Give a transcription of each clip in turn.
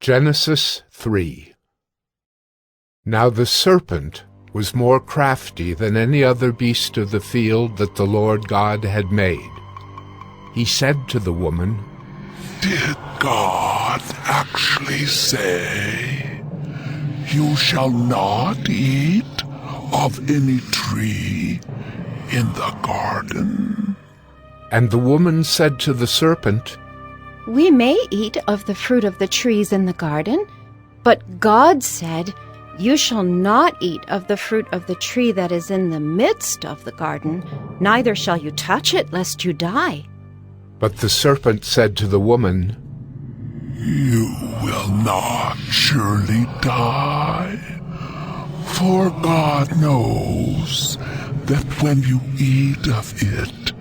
Genesis 3. Now the serpent was more crafty than any other beast of the field that the Lord God had made. He said to the woman, "Did God actually say, 'You shall not eat of any tree in the garden'?" And the woman said to the serpent, "We may eat of the fruit of the trees in the garden, but God said, 'You shall not eat of the fruit of the tree that is in the midst of the garden, neither shall you touch it, lest you die.'" But the serpent said to the woman, "You will not surely die, for God knows that when you eat of it,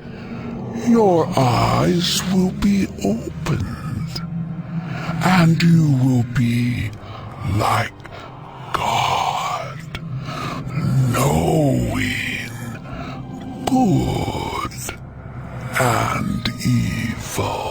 your eyes will be opened, and you will be like God, knowing good and evil."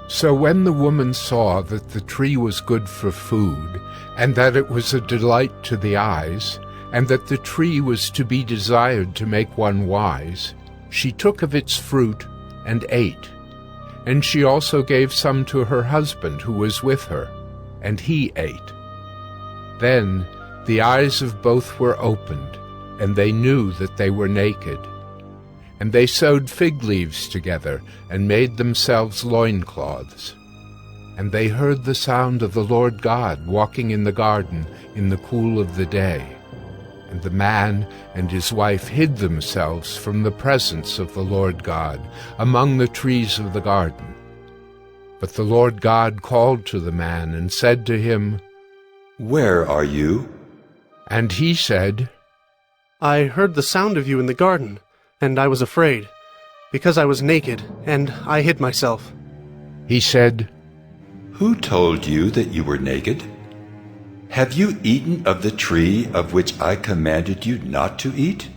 So when the woman saw that the tree was good for food, and that it was a delight to the eyes, and that the tree was to be desired to make one wise, she took of its fruit and ate. And she also gave some to her husband who was with her, and he ate. Then the eyes of both were opened, and they knew that they were naked. And they sewed fig leaves together, and made themselves loincloths. And they heard the sound of the Lord God walking in the garden in the cool of the day. And the man and his wife hid themselves from the presence of the Lord God among the trees of the garden. But the Lord God called to the man and said to him, "Where are you?" And he said, "I heard the sound of you in the garden, and I was afraid, because I was naked, and I hid myself." He said, "Who told you that you were naked? Have you eaten of the tree of which I commanded you not to eat?"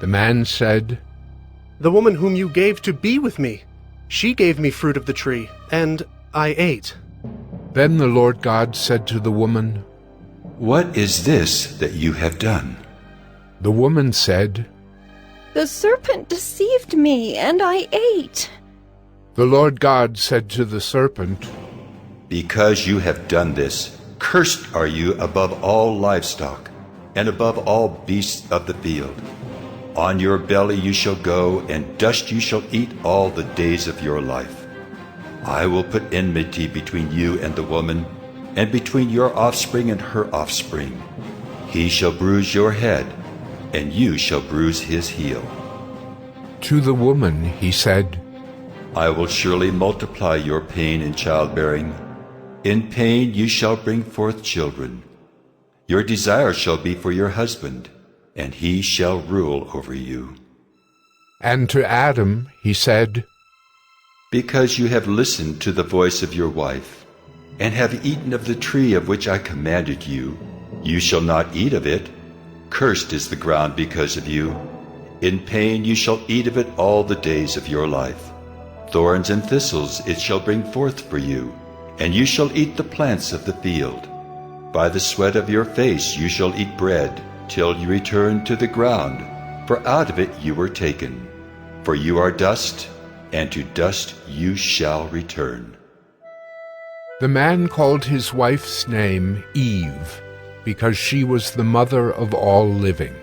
The man said, "The woman whom you gave to be with me, she gave me fruit of the tree, and I ate." Then the Lord God said to the woman, "What is this that you have done?" The woman said, "The serpent deceived me, and I ate." The Lord God said to the serpent, "Because you have done this, cursed are you above all livestock, and above all beasts of the field. On your belly you shall go, and dust you shall eat all the days of your life. I will put enmity between you and the woman, and between your offspring and her offspring. He shall bruise your head, and you shall bruise his heel." To the woman he said, "I will surely multiply your pain in childbearing. In pain you shall bring forth children. Your desire shall be for your husband, and he shall rule over you." And to Adam he said, "Because you have listened to the voice of your wife, and have eaten of the tree of which I commanded you, you shall not eat of it. Cursed is the ground because of you. In pain you shall eat of it all the days of your life. Thorns and thistles it shall bring forth for you, and you shall eat the plants of the field. By the sweat of your face you shall eat bread, till you return to the ground, for out of it you were taken. For you are dust, and to dust you shall return." The man called his wife's name Eve, because she was the mother of all living.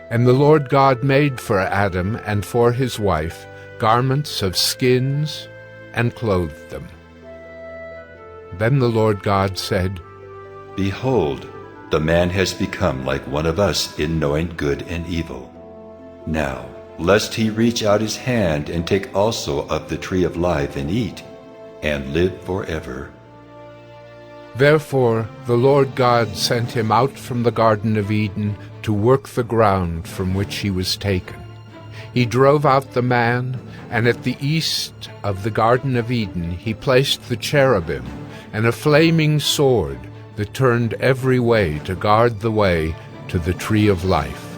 And the Lord God made for Adam and for his wife garments of skins and clothed them. Then the Lord God said, "Behold, the man has become like one of us in knowing good and evil. Now, lest he reach out his hand and take also of the tree of life and eat, and live forever." Therefore the Lord God sent him out from the Garden of Eden to work the ground from which he was taken. He drove out the man, and at the east of the Garden of Eden he placed the cherubim and a flaming sword that turned every way to guard the way to the tree of life.